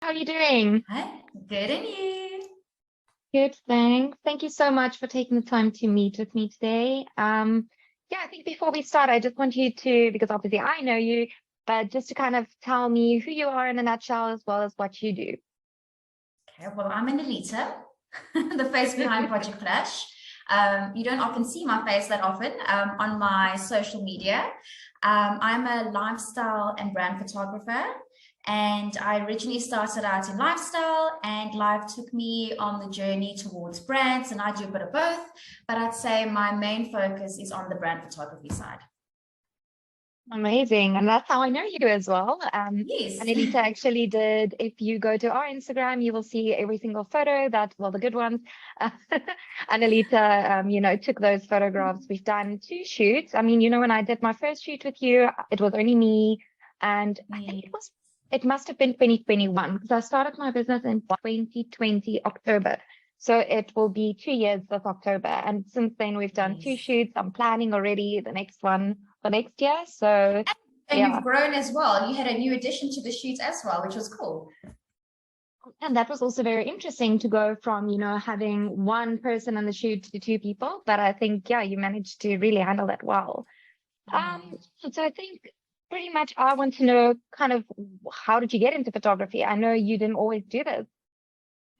How are you doing? Hi, good and you? Good, thanks. Thank you so much for taking the time to meet with me today. Yeah, I think before we start, I just want you to, because obviously I know you, but just to kind of tell me who you are in a nutshell as well as what you do. Okay, well, I'm Analita, the face behind Project Flash. You don't often see my face that often on my social media. I'm a lifestyle and brand photographer, and I originally started out in lifestyle, and life took me on the journey towards brands, and I do a bit of both, but I'd say my main focus is on the brand photography side. Amazing. And that's how I know you as well. Yes. Anelita actually did, if you go to our Instagram, you will see every single photo that, well, the good ones. Uh, Anelita, took those photographs. We've done two shoots. I mean, when I did my first shoot with you, it was only me. And I think Yes. it must have been 2021 because I started my business in 2020, October. So it will be 2 years this October. And since then, we've done two Yes. shoots. I'm planning already the next one for next year. So And yeah, you've grown as well. You had a new addition to the shoot as well, which was cool. and that was also very interesting to go from, having one person on the shoot to two people. But I think, yeah, you managed to really handle that well. Um, Mm. so I think pretty much I want to know kind of how did you get into photography? I know you didn't always do this.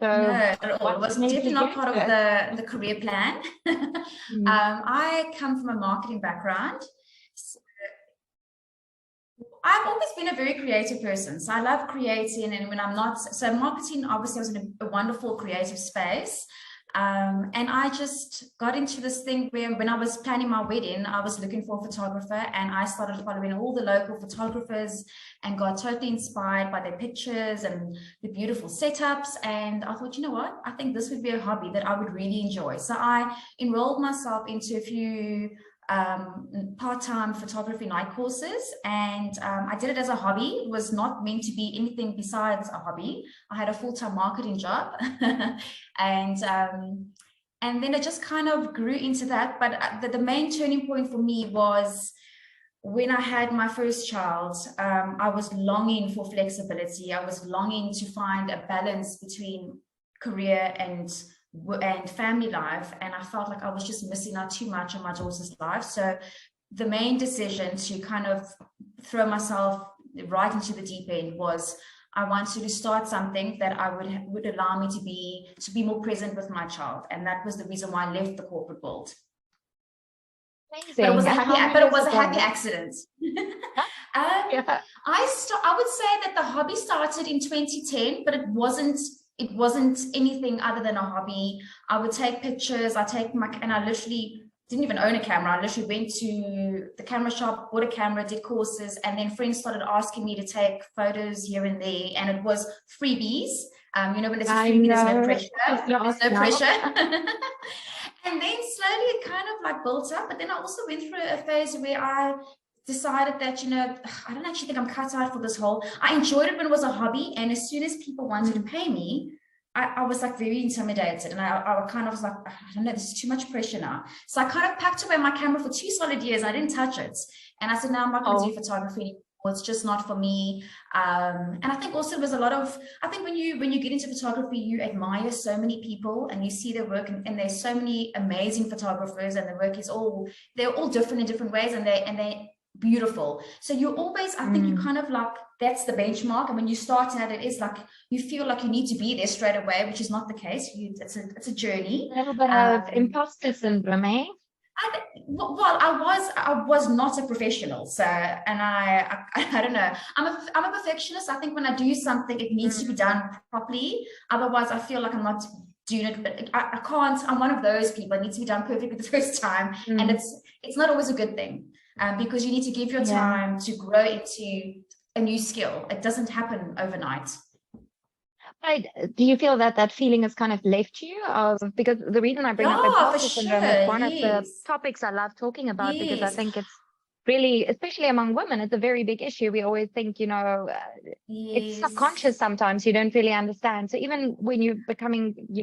No, So at all. what It was made definitely you not get part of into it? the career plan. Mm. I come from a marketing background. So I've always been a very creative person. So I love creating, and when I'm not, so marketing obviously was in a wonderful creative space. And I just got into this thing where when I was planning my wedding, I was looking for a photographer and I started following all the local photographers and got totally inspired by their pictures and the beautiful setups. And I thought, you know what? I think this would be a hobby that I would really enjoy. So I enrolled myself into a few part-time photography night courses, and I did it as a hobby. It was not meant to be anything besides a hobby. I had a full-time marketing job and and then it just kind of grew into that. But the main turning point for me was when I had my first child. I was longing for flexibility. I was longing to find a balance between career and family life, and I felt like I was just missing out too much on my daughter's life. So the main decision to kind of throw myself right into the deep end was I wanted to start something that I would allow me to be more present with my child, and that was the reason why I left the corporate world. But it was Amazing. a And happy how many but it years was a happy ago? accident. Huh? Yeah. I would say that the hobby started in 2010, but it wasn't anything other than a hobby. I would take pictures, and I literally didn't even own a camera. I literally went to the camera shop, bought a camera, did courses, and then friends started asking me to take photos here and there, and it was freebies. When there's a I freebie, there's no know. pressure. I was going to There's ask no now. pressure. And then slowly it kind of like built up. But then I also went through a phase where I decided that, I don't actually think I'm cut out for this whole. I enjoyed it when it was a hobby. And as soon as people wanted to Mm. pay me, I was like very intimidated. And I kind of was like, I don't know, this is too much pressure now. So I kind of packed away my camera for 2 solid years. I didn't touch it. And I said, no, I'm not going to do Oh, photography anymore. It's just not for me. And I think also there's a lot of, I think when you get into photography, you admire so many people and you see their work, and there's so many amazing photographers, and the work is they're all different in different ways, and they beautiful. So you always, I think you mm. kind of like, that's the benchmark. And when you start out, it is like you feel like you need to be there straight away, which is not the case. It's a journey. A little bit of Um, imposter syndrome, eh? well, I was not a professional, so, and I don't know. I'm a perfectionist. I think when I do something, it needs to be Mm. done properly. Otherwise, I feel like I'm not doing it. But I can't. I'm one of those people. It needs to be done perfectly the first time, and Mm. it's not always a good thing, because you need to give your Yeah. time to grow into a new skill. It doesn't happen overnight. Right. Do you feel that that feeling has kind of left you? Because the reason I bring up Yeah, for imposter syndrome is sure. one of the Yes, topics I love talking about because I yes, think it's really, especially among women, it's a very big issue. We always think, it's subconscious yes. sometimes. You don't really understand. So even when you're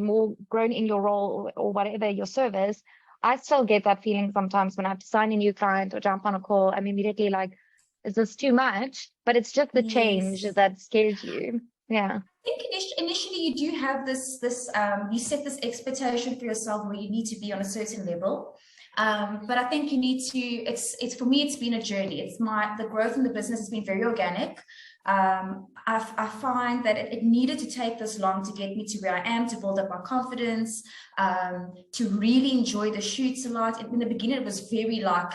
more grown in your role or whatever your service, I still get that feeling sometimes when I have to sign a new client or jump on a call. I'm immediately like, is this too much? But it's just the change Yes. that scares you. Yeah. think initially you do have this you set this expectation for yourself where you need to be on a certain level. But I think you need to, it's for me, it's been a journey. The growth in the business has been very organic. I find that it needed to take this long to get me to where I am, to build up my confidence, to really enjoy the shoots a lot. In the beginning, it was very like,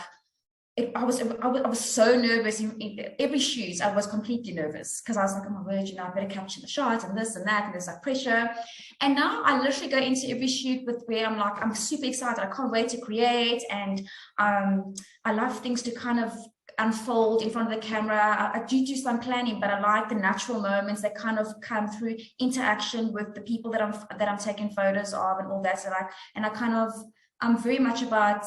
I was so nervous. In every shoot, I was completely nervous because I was like, oh my word, you know, I better capture the shot and this and that, and there's like pressure. And now I literally go into every shoot with where I'm like, I'm super excited. I can't wait to create, and I love things to kind of unfold in front of the camera. I do some planning, but I like the natural moments that kind of come through interaction with the people that I'm taking photos of and all that. So I'm very much about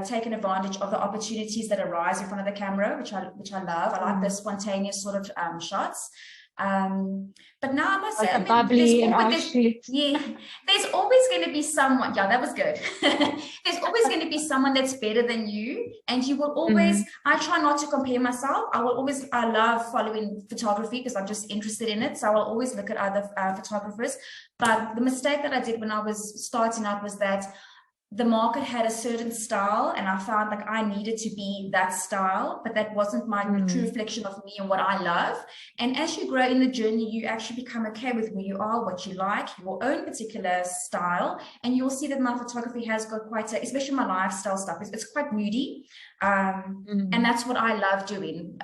taking advantage of the opportunities that arise in front of the camera, which I love. I like the spontaneous sort of shots. But now I must say, there's always going to be someone. Yeah, that was good. There's always going to be someone that's better than you, and you will always. I try not to compare myself. I love following photography because I'm just interested in it. So I'll always look at other photographers. But the mistake that I did when I was starting out was that the market had a certain style, and I found like I needed to be that style, but that wasn't my true reflection of me and what I love. And as you grow in the journey, you actually become okay with who you are, what you like, your own particular style. And you'll see that my photography has got quite especially my lifestyle stuff, it's quite moody. And that's what I love doing.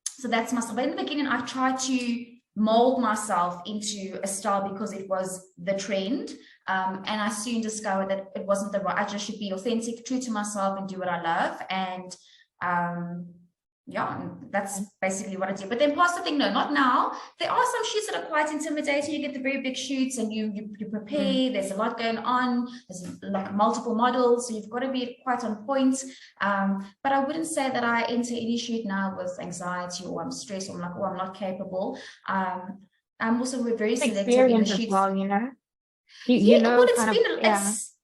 So that's my style. But in the beginning, I tried to mold myself into a style because it was the trend. And I soon discovered that it wasn't the right. I just should be authentic, true to myself, and do what I love. And yeah, that's basically what I do. But the imposter thing, no, not now. There are some shoots that are quite intimidating. You get the very big shoots, and you prepare. There's a lot going on. There's like multiple models, so you've got to be quite on point. But I wouldn't say that I enter any shoot now with anxiety or I'm stressed or I'm like, oh, I'm not capable. I'm also very selective in the shoots. Well, you know.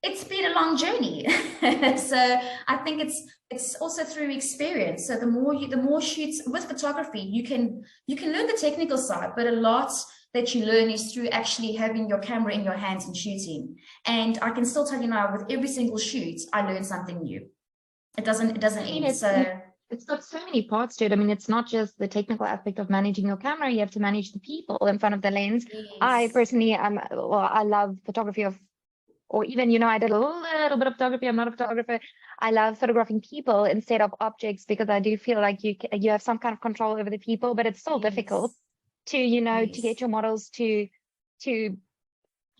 It's been a long journey. So I think it's also through experience. So the more shoots with photography, you can learn the technical side, but a lot that you learn is through actually having your camera in your hands and shooting. And I can still tell you now, with every single shoot, I learn something new. It doesn't end. It's got so many parts to it. I mean, it's not just the technical aspect of managing your camera. You have to manage the people in front of the lens. Yes. I personally I love photography or even, you know, I did a little bit of photography. I'm not a photographer. I love photographing people instead of objects because I do feel like you have some kind of control over the people, but it's still difficult to, you know, to get your models to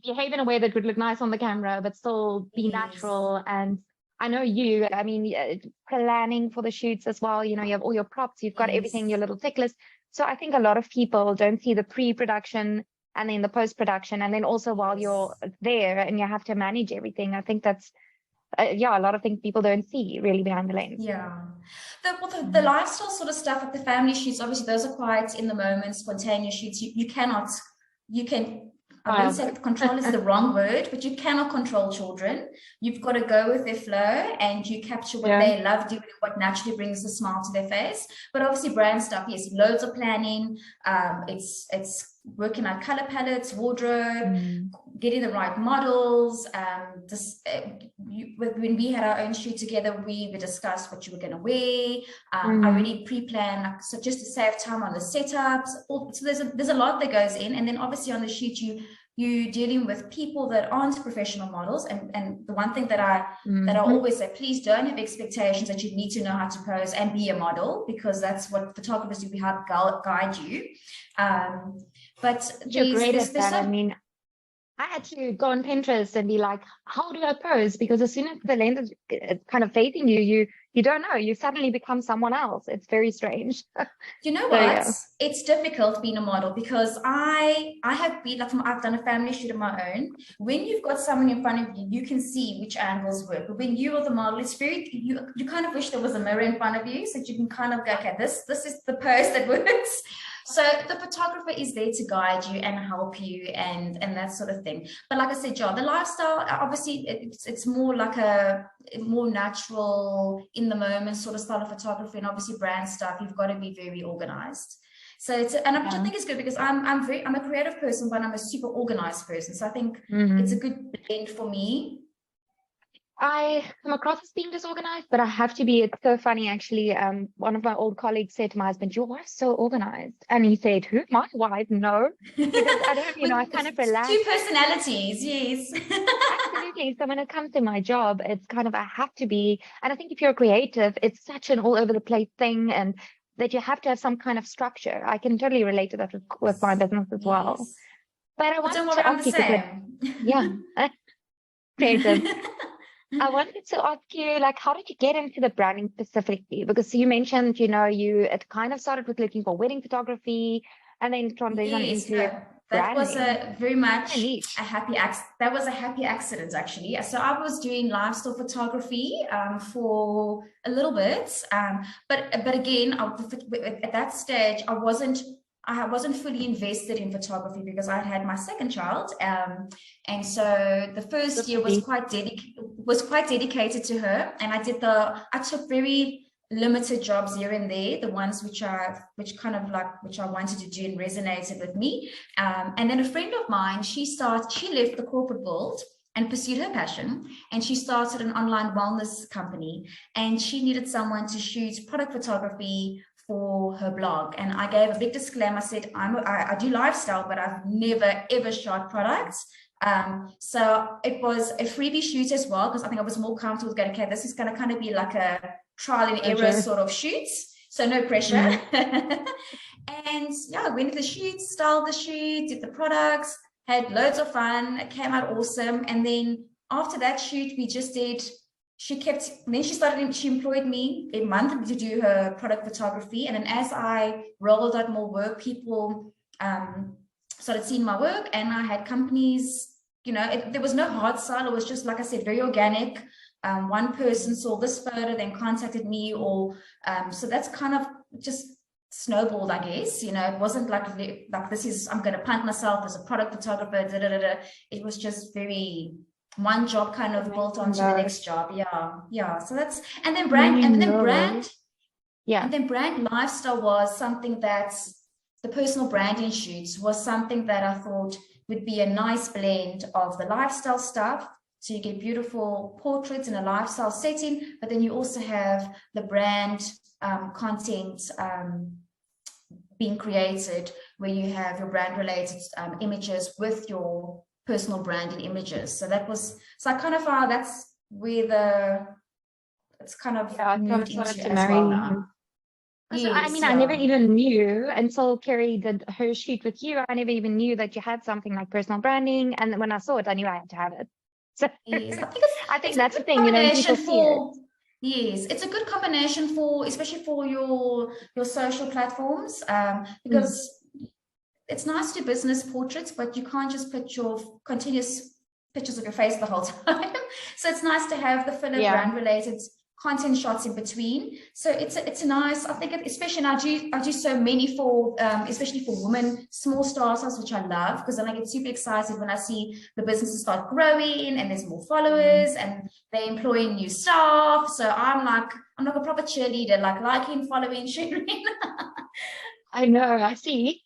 behave in a way that would look nice on the camera, but still be natural. And I know I mean, planning for the shoots as well, you know, you have all your props, you've got everything, your little tick list. So I think a lot of people don't see the pre-production and then the post-production. And then also while you're there and you have to manage everything, I think that's, a lot of things people don't see really behind the lens. Yeah. The lifestyle sort of stuff at the family shoots, obviously those are quite in the moment, spontaneous shoots. I wouldn't say control is the wrong word, but you cannot control children. You've got to go with their flow and you capture what they love doing, what naturally brings a smile to their face. But obviously brand stuff, yes, loads of planning. It's working out color palettes, wardrobe, getting the right models. When we had our own shoot together, we discussed what you were going to wear. I already pre-planned, so just to save time on the setups. So there's a lot that goes in, and then obviously on the shoot you're dealing with people that aren't professional models. And the one thing that I always say, please don't have expectations that you need to know how to pose and be a model, because that's what photographers do. We help guide you. But you're great at that. I mean, I had to go on Pinterest and be like, how do I pose? Because as soon as the lens is kind of facing you, you don't know. You suddenly become someone else. It's very strange. You know what? Yeah. It's difficult being a model because I have been, like, I've done a family shoot of my own. When you've got someone in front of you, you can see which angles work. But when you are the model, it's you kind of wish there was a mirror in front of you so that you can kind of go, okay, this is the pose that works. So the photographer is there to guide you and help you and that sort of thing. But like I said, John, the lifestyle, obviously it's more like a more natural, in the moment sort of style of photography, and obviously brand stuff, you've got to be very organized. So it's, which I think is good because I'm a creative person, but I'm a super organized person. So I think it's a good blend for me. I come across as being disorganized, but I have to be. It's so funny, actually. One of my old colleagues said to my husband, "Your wife's so organized," and he said, "Who? My wife? No." He goes, "I don't, I kind of relax." Two personalities, yes. Absolutely. So when it comes to my job, it's kind of I have to be, and I think if you're creative, it's such an all over the place thing, and that you have to have some kind of structure. I can totally relate to that with my business as well. Yes. But I But don't wanted worry, to I'm the ask you, because yeah, creative. same. I wanted to ask you, like, how did you get into the branding specifically? Because you mentioned, it kind of started with looking for wedding photography and then transitioned Yes, into no, that was branding. a very much Niche. a happy that was a happy accident actually. So I was doing lifestyle photography for a little bit, but again, at that stage, I wasn't fully invested in photography because I had my second child, and so the first year was quite dedicated to her, and I took very limited jobs here and there, the ones which I wanted to do and resonated with me. And then a friend of mine, she left the corporate world and pursued her passion, and she started an online wellness company, and she needed someone to shoot product photography for her blog. And I gave a big disclaimer. I said, I do lifestyle, but I've never ever shot products. So it was a freebie shoot as well, because I think I was more comfortable with going, okay, this is going to kind of be like a trial and error sort of shoots, so no pressure. And yeah, I went to the shoot, styled the shoot, did the products, had loads of fun. It came out awesome. And then after that shoot, she employed me a month to do her product photography. And then as I rolled out more work, people started seeing my work, and I had companies, there was no hard sell. It was just, like I said, very organic. One person saw this photo, then contacted me, or so that's kind of just snowballed, I guess. It wasn't like this is, I'm going to punt myself as a product photographer. It was just very one job kind of built onto the next job. Yeah. So that's, and then brand lifestyle was something that the personal branding shoots was something that I thought would be a nice blend of the lifestyle stuff. So you get beautiful portraits in a lifestyle setting, but then you also have the brand content being created, where you have your brand related images with your personal branding images. So I kind of found that's where it's kind of moved into as well now. Yes, I mean, I never even knew until Kerry did her shoot with you. I never even knew that you had something like personal branding. And when I saw it, I knew I had to have it. So yes, I think that's the thing, when people see it. Yes, it's a good combination especially for your social platforms, because it's nice to do business portraits, but you can't just put your continuous pictures of your face the whole time. So it's nice to have the filler brand related content shots in between. So it's a nice, I think, especially, and I do so many for especially for women, small startups, which I love, because then I get super excited when I see the businesses start growing and there's more followers and they're employing new staff. So I'm like a proper cheerleader, like liking, following, sharing. I know, I see.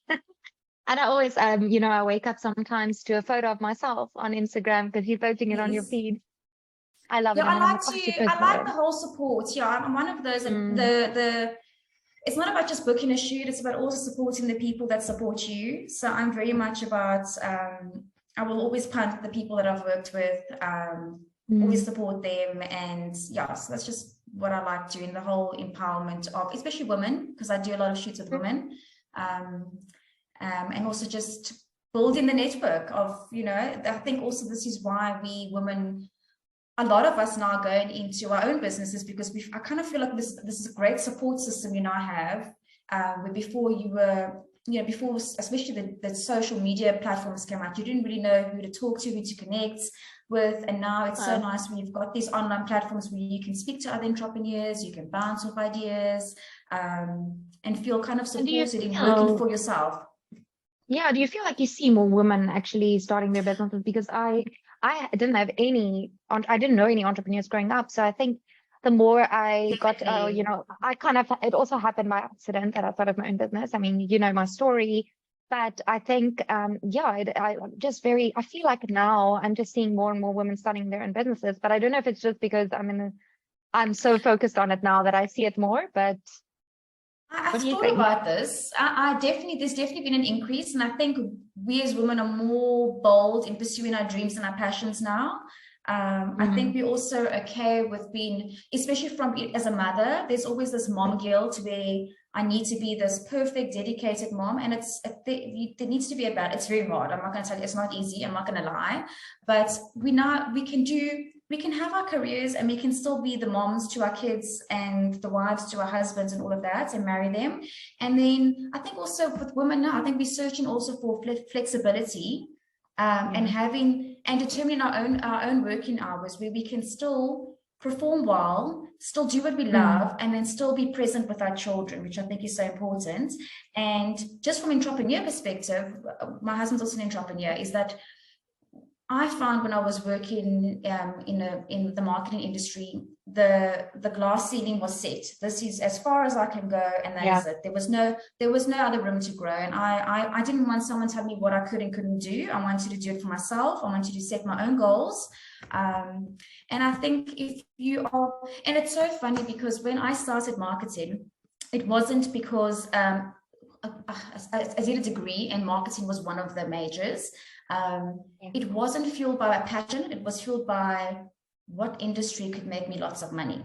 And I always, I wake up sometimes to a photo of myself on Instagram because you're posting it on your feed. I love it. I like the whole support. Yeah, I'm one of those. It's not about just booking a shoot. It's about also supporting the people that support you. So I'm very much about, I will always punt the people that I've worked with, always support them. And yeah, so that's just what I like doing, the whole empowerment of, especially women, because I do a lot of shoots with women. And also just building the network of, I think also this is why we women, a lot of us now going into our own businesses, because I kind of feel like this is a great support system you now have, where before you were, before, especially the social media platforms came out, you didn't really know who to talk to, who to connect with, and now it's so nice when you've got these online platforms where you can speak to other entrepreneurs, you can bounce off ideas, and feel kind of supported in working for yourself. Yeah, do you feel like you see more women actually starting their businesses? Because I didn't know any entrepreneurs growing up. So I think the more I got, Definitely. I kind of, it also happened by accident that I started my own business. I mean, you know my story, but I think, I feel like now I'm just seeing more and more women starting their own businesses, but I don't know if it's just because I'm so focused on it now that I see it more, but what I've do you thought think? about this. There's definitely been an increase, and I think we as women are more bold in pursuing our dreams and our passions now. I think Mm, we're also okay with being, especially from as a mother, there's always this mom guilt where I need to be this perfect, dedicated mom, and there needs to be about. It's very hard. I'm not going to tell you it's not easy. I'm not going to lie, but we can have our careers and we can still be the moms to our kids and the wives to our husbands and all of that and marry them. And then I think also with women now, I think we're searching also for flexibility, and yeah. having and determining our own working hours where we can still perform well, still do what we Mm, love, and then still be present with our children, which I think is so important. And just from entrepreneur perspective, my husband's also an entrepreneur, is that I found when I was working in the marketing industry, the glass ceiling was set. This is as far as I can go, and that yeah. is it. There was no other room to grow, and I didn't want someone telling me what I could and couldn't do. I wanted to do it for myself. I wanted to set my own goals, and I think if you are, and it's so funny because when I started marketing, it wasn't because I did a degree, and marketing was one of the majors. Yeah. It wasn't fueled by my passion. It was fueled by what industry could make me lots of money.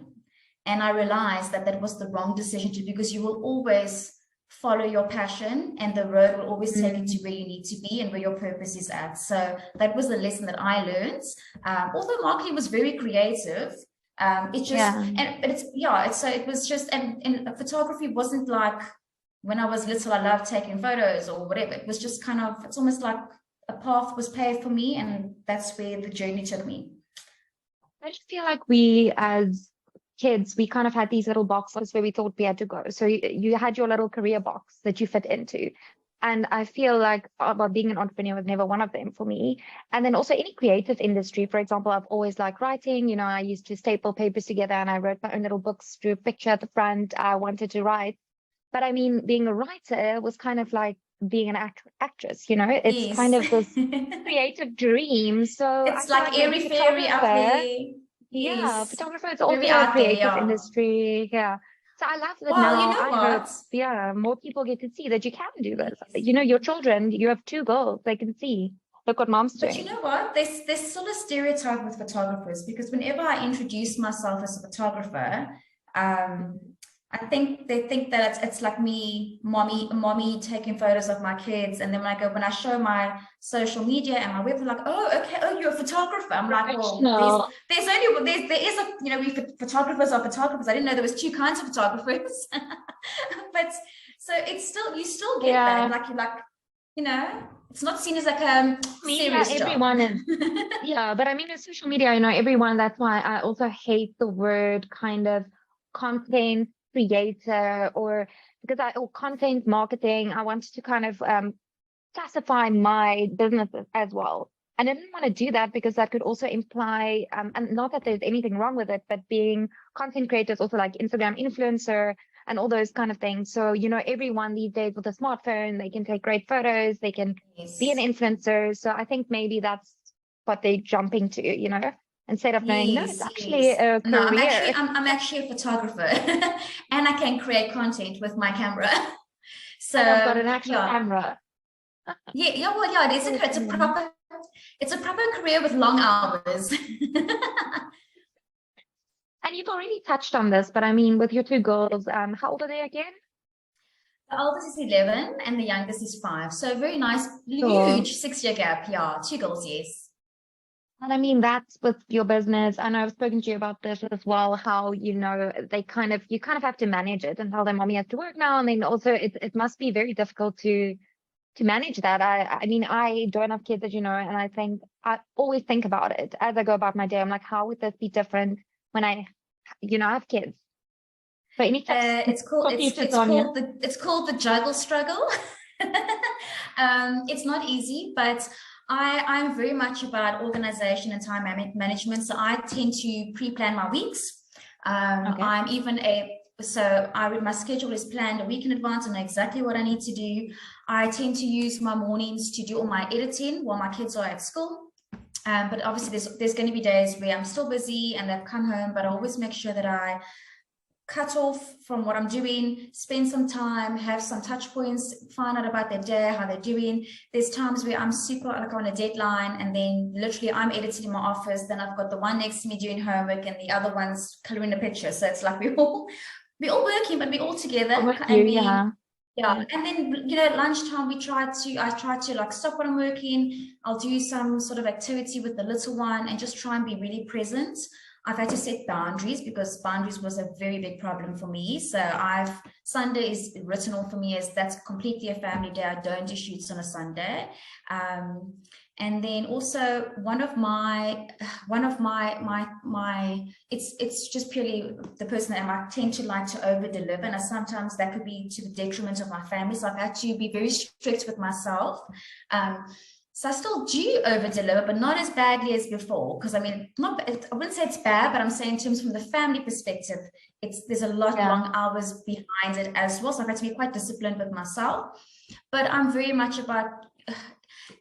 And I realized that that was the wrong decision to, because you will always follow your passion and the road will always take you to Mm, where you need to be and where your purpose is at. So that was the lesson that I learned. Although marketing was very creative, it just, yeah. but it's, yeah, it's, so it was just, and photography wasn't like when I was little, I loved taking photos or whatever. It was just kind of, it's almost like a path was paved for me, and that's where the journey took me. I just feel like we as kids, we kind of had these little boxes where we thought we had to go. So you had your little career box that you fit into. And I feel like well, being an entrepreneur was never one of them for me. And then also any creative industry, for example, I've always liked writing. You know, I used to staple papers together and I wrote my own little books, drew a picture at the front. I wanted to write. But I mean, being a writer was kind of like being an actress, you know, it's kind Yes. of this creative dream. So I It's feel like like maybe airy fairy up photographer, there. yeah, Yes. photographer is Very also a out there, creative yeah. industry. Yeah. So I love that Well, you now. know I hope, what? yeah, more people get to see that you can do this. Yes. You know, your children, you have two girls, they can see. Look what mom's But you doing. know what? There's still a stereotype with photographers, because whenever I introduce myself as a photographer, um, Mhm. I think they think that it's like me, mommy taking photos of my kids. And then when I show my social media and my web, they're like, oh, okay, oh, you're a photographer. I'm like, well, Professional. there is a, we photographers are photographers. I didn't know there was two kinds of photographers. But so it's still, you still get that. Yeah. Like, it's not seen as like a Media, serious job. everyone is, yeah, but I mean, with social media, you know, everyone, that's why I also hate the word kind of content creator or content marketing. I wanted to kind of classify my businesses as well. And I didn't want to do that because that could also imply, and not that there's anything wrong with it, but being content creators, also like Instagram influencer and all those kind of things. So, you know, everyone these days with a smartphone, they can take great photos, they can be an Yes. influencer. So I think maybe that's what they're jumping to, you know, instead of knowing, no, it's Yes, actually yes. a No, career. I'm actually a photographer, and I can create content with my camera. And I've got So an actual yeah, camera. yeah. Well, yeah. So funny. It's a proper career with long hours. And you've already touched on this, but I mean, with your two girls, how old are they again? The oldest is 11 and the youngest is 5. So very nice, Sure. huge 6-year gap. Yeah, two girls. Yes. And I mean, that's with your business. I know I've spoken to you about this as well, how, you know, you kind of have to manage it and tell them mommy has to work now. And then also it must be very difficult to manage that. I mean, I don't have kids, as you know, and I always think about it as I go about my day. I'm like, how would this be different when I have kids? So any tips It's called for future Sonia? it's called the juggle struggle. It's not easy, but I'm very much about organization and time management. So I tend to pre-plan my weeks. I'm even my schedule is planned a week in advance. I know exactly what I need to do. I tend to use my mornings to do all my editing while my kids are at school. But obviously there's going to be days where I'm still busy and they've come home, but I always make sure that I cut off from what I'm doing, spend some time, have some touch points, find out about their day, how they're doing. There's times where I'm super like on a deadline, and then literally I'm editing in my office, then I've got the one next to me doing homework and the other one's coloring a picture. So it's like we're all working, but we're all together. And then, you know, lunchtime, I try to like stop what I'm working. I'll do some sort of activity with the little one and just try and be really present. I've had to set boundaries because boundaries was a very big problem for me. So Sunday is written off for me as that's completely a family day. I don't do shoots on a Sunday. And then also one of my it's just purely the person that I tend to like to over deliver, and sometimes that could be to the detriment of my family. So I've had to be very strict with myself. So I still do over deliver, but not as badly as before. Because I mean, I wouldn't say it's bad, but I'm saying in terms from the family perspective, there's a lot long hours behind it as well. So I've had to be quite disciplined with myself. But I'm very much about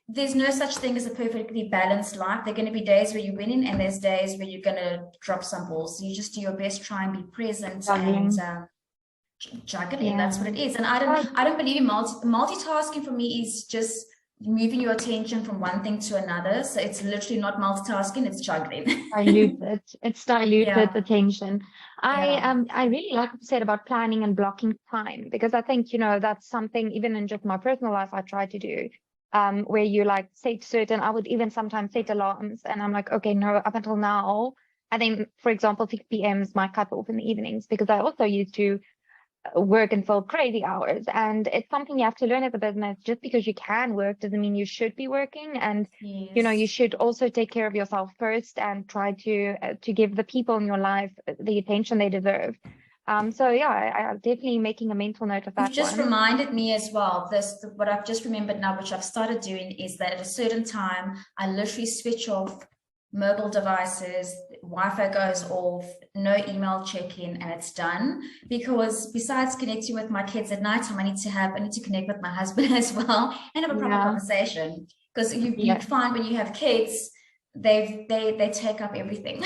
there's no such thing as a perfectly balanced life. There are going to be days where you're winning, and there's days where you're going to drop some balls. So you just do your best, try and be present and juggling. That's what it is. And I don't believe in multitasking. For me is just moving your attention from one thing to another. So it's literally not multitasking, it's juggling. It's diluted attention. I really like what you said about planning and blocking time, because I think, you know, that's something even in just my personal life I try to do, where you like set certain, I would even sometimes set alarms, and I'm like, okay, no, up until now, I think, for example, 6 p.m. is my cutoff in the evenings, because I also used to work until crazy hours, and it's something you have to learn as a business. Just because you can work doesn't mean you should be working, and you know, you should also take care of yourself first and try to give the people in your life the attention they deserve. So yeah, I'm definitely making a mental note of that. You've just reminded me as well, what I've just remembered now, which I've started doing, is that at a certain time I literally switch off mobile devices, Wi-Fi goes off, no email check-in, and it's done. Because besides connecting with my kids at night time, I need to connect with my husband as well and have a proper conversation. Because you find when you have kids, they take up everything.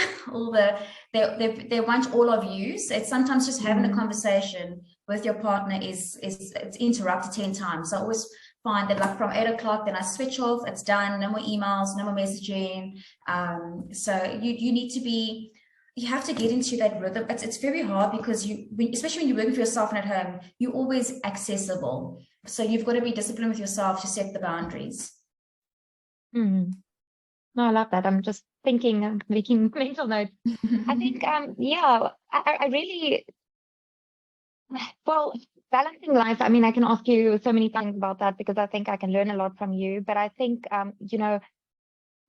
They want all of you. So it's sometimes just having a conversation with your partner it's interrupted 10 times. So I always find that like from 8 o'clock, then I switch off, it's done, no more emails, no more messaging. So you have to get into that rhythm. It's very hard because especially when you're working for yourself and at home, you're always accessible. So you've got to be disciplined with yourself to set the boundaries. No, I love that. I'm just thinking and making mental notes. I think, I really, well, balancing life, I mean, I can ask you so many things about that because I think I can learn a lot from you. But I think, you know,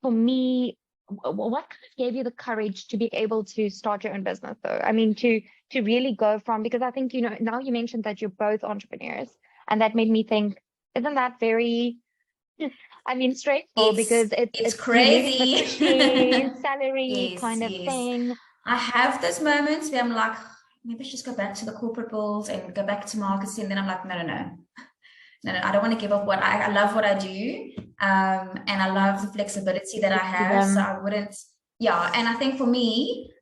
for me, what kind of gave you the courage to be able to start your own business, though? I mean, to really go from, because I think, you know, now you mentioned that you're both entrepreneurs, and that made me think, isn't that very, I mean, stressful? Because it's crazy. Salary kind of thing. I have those moments where I'm like, maybe I should just go back to the corporate world and go back to marketing. Then I'm like, no, I don't want to give up I love what I do. And I love the flexibility that I have. So I wouldn't, and I think for me,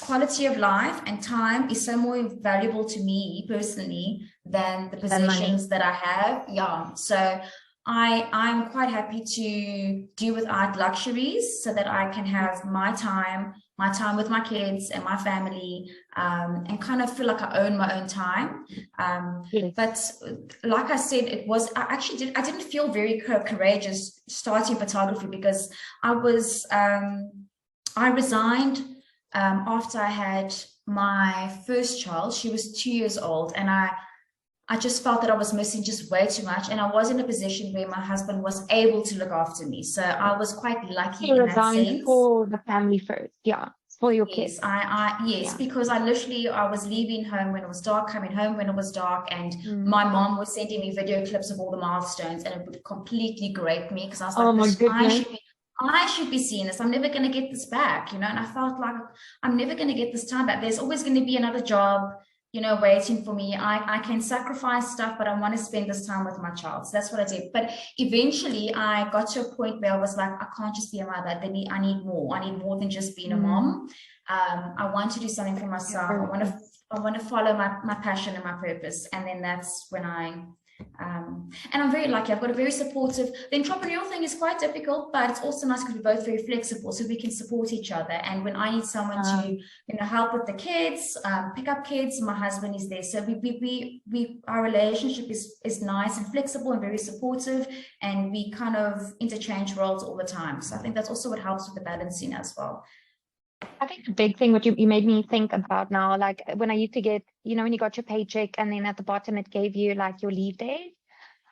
quality of life and time is so more valuable to me personally than the possessions that I have. So I'm quite happy to do without luxuries so that I can have my time with my kids and my family, and kind of feel like I own my own time. But like I said, I didn't feel very courageous starting photography because I resigned after I had my first child. She was 2 years old, and I just felt that I was missing just way too much, and I was in a position where my husband was able to look after me. So I was quite lucky in that sense. For the family first, for your kids. Because I was leaving home when it was dark, coming home when it was dark, and my mom was sending me video clips of all the milestones, and it would completely grate me because I was like, I should be seeing this. I'm never going to get this back, and I felt like I'm never going to get this time back. There's always going to be another job, waiting for me. I can sacrifice stuff, but I want to spend this time with my child. So that's what I did. But eventually I got to a point where I was like, I can't just be a mother. I need more. I need more than just being a mom. I want to do something for myself. I want to follow my passion and my purpose. And then that's when and I'm very lucky. I've got a very supportive. The entrepreneurial thing is quite difficult, but it's also nice because we're both very flexible, so we can support each other. And when I need someone to, help with the kids, pick up kids, my husband is there. So our relationship is nice and flexible and very supportive, and we kind of interchange roles all the time. So I think that's also what helps with the balancing as well. I think the big thing, what you made me think about now, like when I used to get, when you got your paycheck and then at the bottom it gave you like your leave days.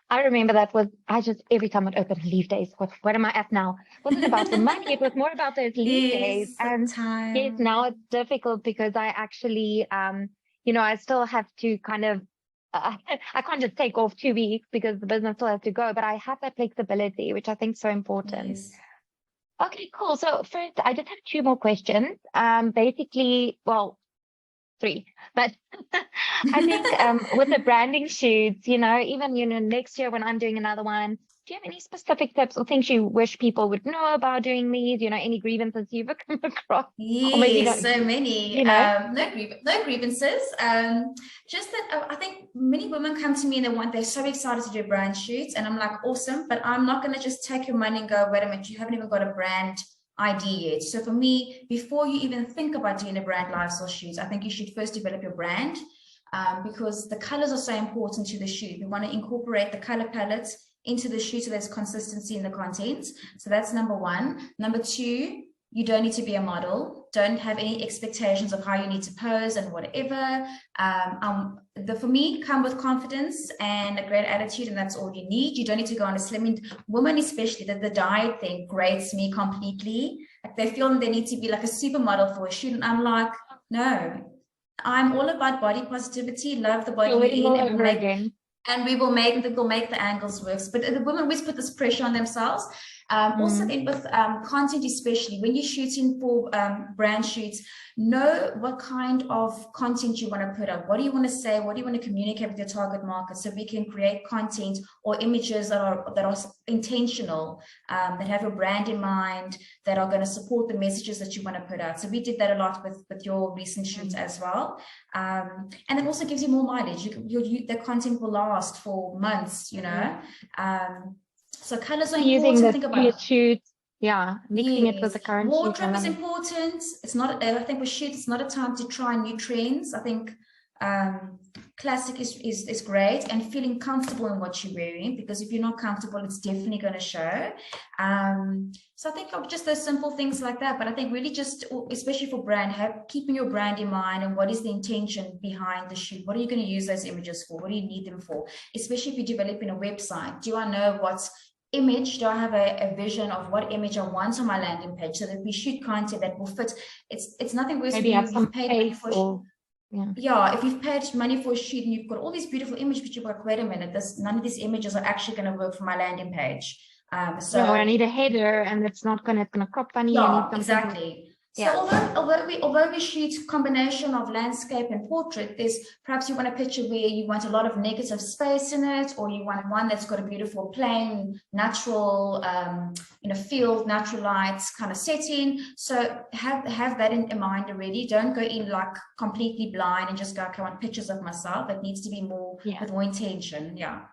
I remember every time I'd open leave days, what am I at now? It wasn't about the money, it was more about those leave days. And yes, now it's difficult because I actually, I still have to kind of, I can't just take off 2 weeks because the business still has to go, but I have that flexibility, which I think is so important. Yes. Okay, cool. So first, I just have 2 more questions. Basically, well, 3, but I think with the branding shoots, even next year when I'm doing another one, do you have any specific tips or things you wish people would know about doing these? Any grievances you've come across? Yes, so many. No grievances. Just that I think many women come to me and they're so excited to do brand shoots, and I'm like, awesome, but I'm not going to just take your money and go, wait a minute, you haven't even got a brand idea yet. So for me, before you even think about doing a brand lifestyle shoot, I think you should first develop your brand, because the colors are so important to the shoot. We want to incorporate the color palettes into the shoot so there's consistency in the content. So that's number 1. Number 2, you don't need to be a model. Don't have any expectations of how you need to pose and whatever. For me, come with confidence and a great attitude, and that's all you need. You don't need to go on a slimming. Women especially, the diet thing grates me completely. Like they feel they need to be like a supermodel for a shoot, and I'm like, no. I'm all about body positivity, love the body you're in, and we will make the angles work. But the women always put this pressure on themselves. Also then with content, especially when you're shooting for brand shoots, know what kind of content you want to put up. What do you want to say? What do you want to communicate with your target market? So we can create content or images that are intentional, that have your brand in mind, that are going to support the messages that you want to put out. So we did that a lot with your recent shoots as well. And it also gives you more mileage. The content will last for months, So colors are important. Think about shoot. Yeah, mixing it with the current wardrobe is important. It's not. I think with shoots, it's not a time to try new trends. I think classic is great, and feeling comfortable in what you're wearing, because if you're not comfortable, it's definitely going to show. So I think of just those simple things like that. But I think really just, especially for brand, keeping your brand in mind and what is the intention behind the shoot. What are you going to use those images for? What do you need them for? Especially if you're developing a website. Do I know what's image? Do I have a vision of what image I want on my landing page, so that we shoot content that will fit? It's nothing worse than you've paid money for if you've paid money for a shoot and you've got all these beautiful images, but you're like, wait a minute, none of these images are actually going to work for my landing page. So I need a header, and it's gonna crop funny. Exactly. So although we shoot combination of landscape and portrait, there's perhaps you want a picture where you want a lot of negative space in it, or you want one that's got a beautiful plain, natural, field, natural lights kind of setting. So have that in mind already. Don't go in like completely blind and just go, okay, I want pictures of myself. It needs to be more with more intention. Yeah.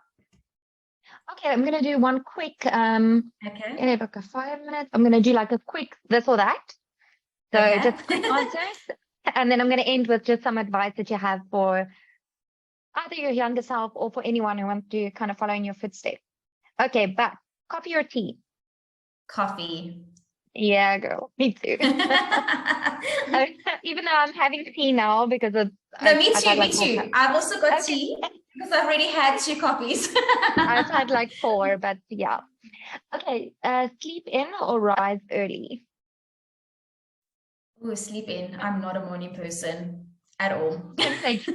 Okay, I'm gonna do one quick. In about 5 minutes, I'm gonna do like a quick this or that. So just quick answers, and then I'm going to end with just some advice that you have for either your younger self or for anyone who wants to kind of follow in your footsteps. Okay, but coffee or tea? Coffee. Yeah, girl, me too. Even though I'm having tea now because of... Me too. I've also got tea because I've already had 2 coffees. I've had like 4, but yeah. Okay, sleep in or rise early? Oh, sleep in. I'm not a morning person at all. Like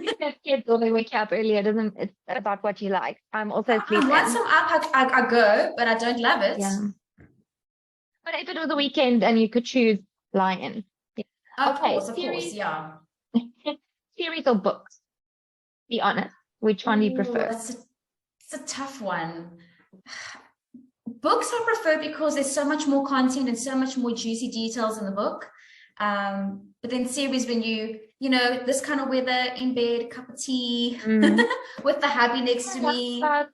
kids always wake up earlier. It's about what you like. I'm also sleeping. Once I'm up, I go, but I don't love it. Yeah. But if it was a weekend and you could choose, lion. Yeah. Of Okay, course, yeah. series or books? Be honest. Which one do you Ooh, prefer? it's a tough one. Books I prefer because there's so much more content and so much more juicy details in the book. But then series, when this kind of weather, in bed, cup of tea, Mm. with the hubby next I to love me. that.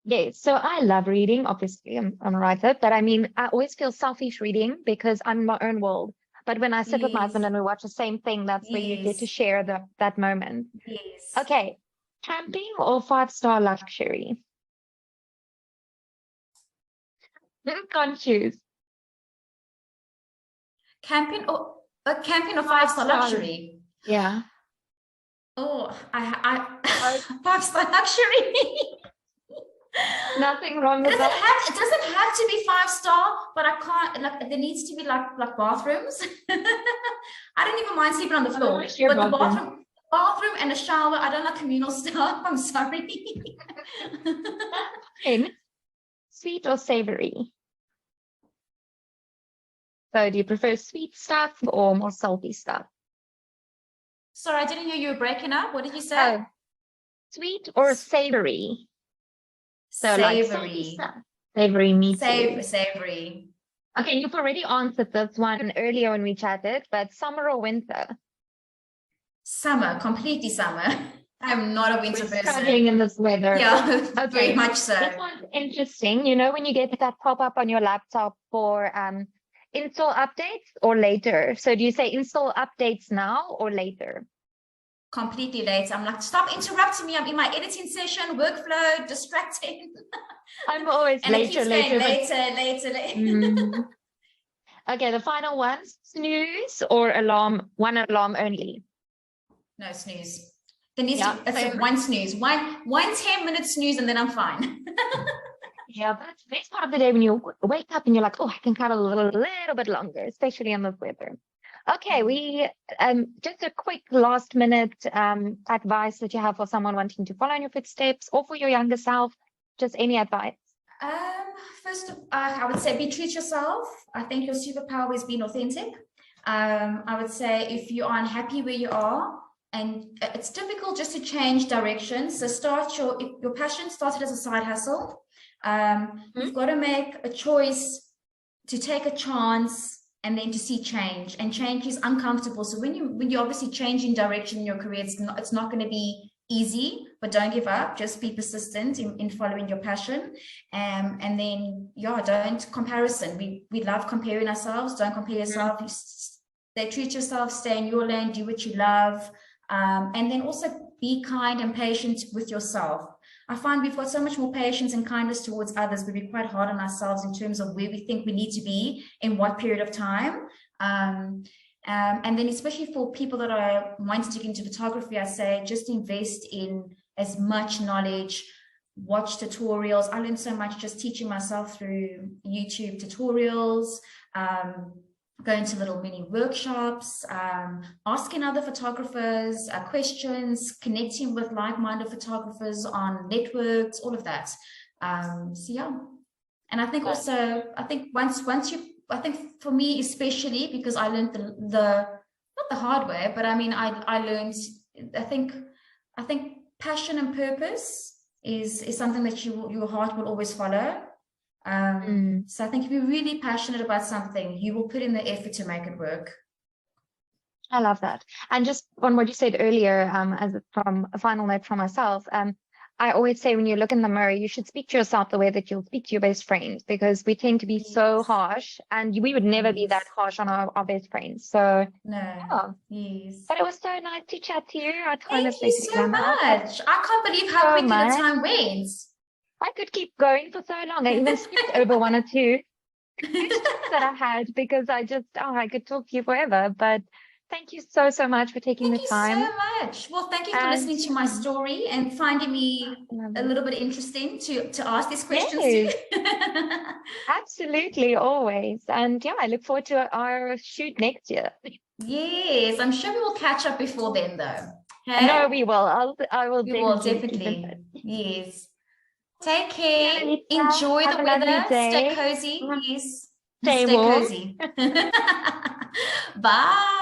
Yes, so I love reading. Obviously, I'm a writer, but I mean, I always feel selfish reading because I'm in my own world. But when I sit with my husband Yes, and we watch the same thing, that's where you get to yes, share that moment. yes. Okay, camping or five-star luxury? Can't choose. Camping or camping or five-star Five-star. luxury? Yeah. Oh, Oh, five-star luxury. nothing wrong It with doesn't that. have it doesn't have to be 5-star, but I can't, like, there needs to be like bathrooms. I don't even mind sleeping on the floor, Otherwise, your but the bathroom. bathroom and a shower, I don't like communal stuff. I'm sorry. Fine. Sweet or savory? So do you prefer sweet stuff or more salty stuff? Sorry, I didn't hear you were breaking up. What did you say? Oh, sweet or savory? So like salty Savory. stuff. Savory, me too. Savory. Okay, you've already answered this one earlier when we chatted, but summer or winter? Summer, completely summer. I'm not a We're winter struggling person. in this weather. Yeah, very Okay, much so. this one's interesting. You know, when you get that pop-up on your laptop for install updates or later? So do you say install updates now or later? Completely late. I'm like, stop interrupting me. I'm in my editing session, workflow, distracting. I'm always And it keeps saying later, but later. mm. Okay, the final one, snooze or alarm, one alarm only. No snooze. There needs Yeah, to that's same. one snooze. One 10-minute snooze and then I'm fine. Yeah, that's the best part of the day when you wake up and you're like, oh, I can cuddle a little bit longer, especially in this weather. Okay, we just a quick last minute advice that you have for someone wanting to follow in your footsteps or for your younger self, just any advice. Um, First, I would say be true to yourself. I think your superpower is being authentic. I would say if you are unhappy where you are, and it's difficult just to change direction. So if your passion started as a side hustle. You've got to make a choice to take a chance and then to see change. And change is uncomfortable. So when you obviously change in direction in your career, it's not going to be easy, but don't give up. Just be persistent in following your passion. And then, yeah, don't comparison. We love comparing ourselves. Don't compare yourself. You stay true to yourself, stay in your lane, do what you love. And then also be kind and patient with yourself. I find we've got so much more patience and kindness towards others, but we're quite hard on ourselves in terms of where we think we need to be in what period of time. And then especially for people that are wanting to get into photography, I say just invest in as much knowledge, watch tutorials. I learned so much just teaching myself through YouTube tutorials, going to little mini workshops, asking other photographers questions, connecting with like-minded photographers on networks, all of that. So yeah. And I think also, I think I think for me especially, because I learned not the hard way, but I mean, I learned, I think passion and purpose is something that your heart will always follow. So I think if you're really passionate about something, you will put in the effort to make it work. I love that. And just on what you said earlier, from a final note from myself, I always say when you look in the mirror, you should speak to yourself the way that you'll speak to your best friends, because we tend to be so harsh, and we would never be that harsh on our best friends. So no, yeah. yes. But it was so nice to chat to you. Our time Thank is you basically so run out. much. I can't believe how So quickly the much. time went. I could keep going for so long. I even skipped over one or two questions that I had because I could talk to you forever. But thank you so much for taking Thank the you time. so much. Well, thank you for And listening to my story and finding me a little bit interesting to ask these questions yes, to. absolutely, always. And yeah, I look forward to our shoot next year. Yes, I'm sure we will catch up before then, though. No, Okay? we will. I will We will definitely keep in touch. definitely. Yes. Take care. Annalisa, Enjoy have the a lovely weather. Stay day. cozy. Yes. Stay Stay warm. cozy. Bye.